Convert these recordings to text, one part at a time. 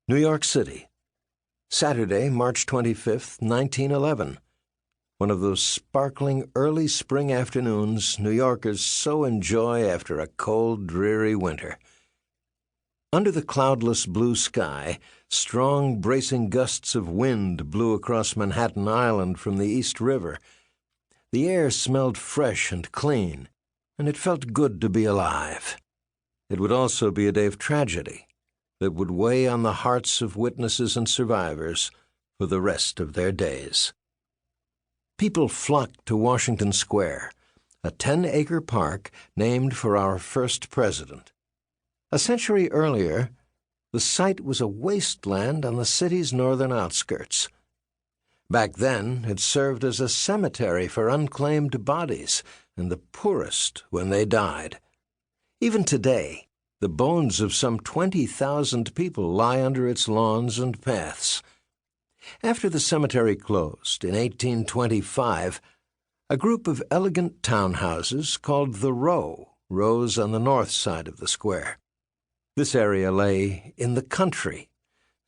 New York City, Saturday, March 25th, 1911. One of those sparkling early spring afternoons New Yorkers so enjoy after a cold, dreary winter. Under the cloudless blue sky, strong, bracing gusts of wind blew across Manhattan Island from the East River. The air smelled fresh and clean, and it felt good to be alive. It would also be a day of tragedy that would weigh on the hearts of witnesses and survivors for the rest of their days. People flocked to Washington Square, a 10-acre park named for our first president. A century earlier, the site was a wasteland on the city's northern outskirts. Back then, it served as a cemetery for unclaimed bodies and the poorest when they died. Even today, the bones of some 20,000 people lie under its lawns and paths. After the cemetery closed in 1825, a group of elegant townhouses called the Row rose on the north side of the square. This area lay in the country,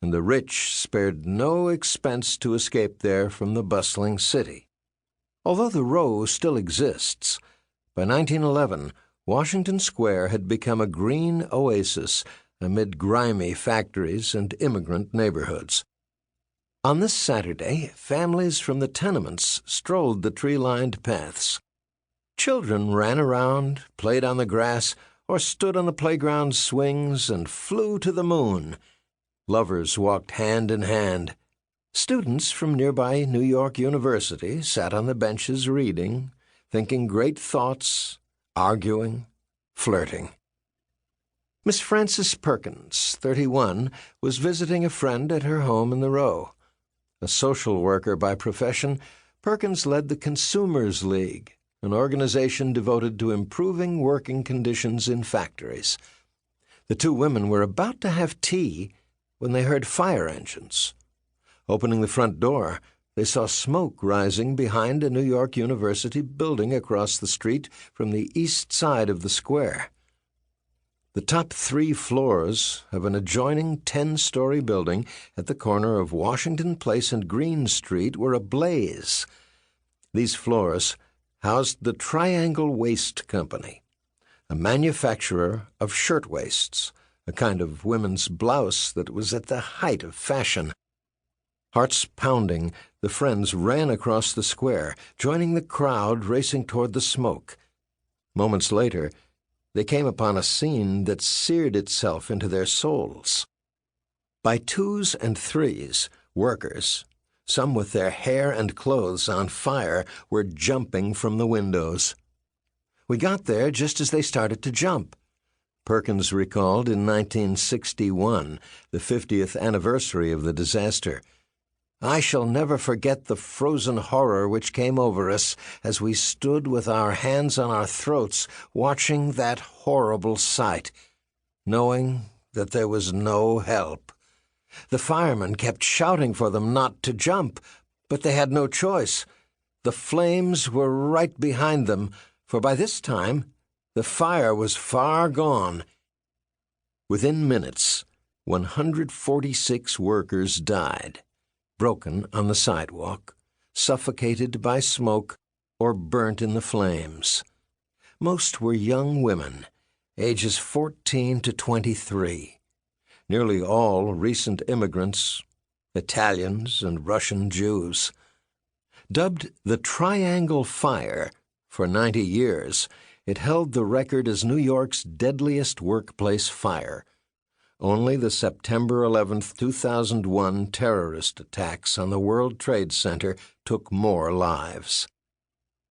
and the rich spared no expense to escape there from the bustling city. Although the Row still exists, by 1911, Washington Square had become a green oasis amid grimy factories and immigrant neighborhoods. On this Saturday, families from the tenements strolled the tree-lined paths. Children ran around, played on the grass, or stood on the playground swings and flew to the moon. Lovers walked hand in hand. Students from nearby New York University sat on the benches reading, thinking great thoughts, arguing, flirting. Miss Frances Perkins, 31, was visiting a friend at her home in the Row. A social worker by profession, Perkins led the Consumers League, an organization devoted to improving working conditions in factories. The two women were about to have tea when they heard fire engines. Opening the front door, they saw smoke rising behind a New York University building across the street from the east side of the square. The top 3 floors of an adjoining 10-story building at the corner of Washington Place and Green Street were ablaze. These floors housed the Triangle Waist Company, a manufacturer of shirtwaists, a kind of women's blouse that was at the height of fashion. Hearts pounding, the friends ran across the square, joining the crowd racing toward the smoke. Moments later, they came upon a scene that seared itself into their souls. By 2s and 3s, workers, some with their hair and clothes on fire, were jumping from the windows. We got there just as they started to jump. Perkins recalled in 1961, the 50th anniversary of the disaster. I shall never forget the frozen horror which came over us as we stood with our hands on our throats watching that horrible sight, knowing that there was no help. The firemen kept shouting for them not to jump, but they had no choice. The flames were right behind them, for by this time the fire was far gone. Within minutes, 146 workers died, broken on the sidewalk, suffocated by smoke, or burnt in the flames. Most were young women, ages 14 to 23. Nearly all recent immigrants, Italians and Russian Jews. Dubbed the Triangle Fire for 90 years, it held the record as New York's deadliest workplace fire. Only the September 11, 2001 terrorist attacks on the World Trade Center took more lives.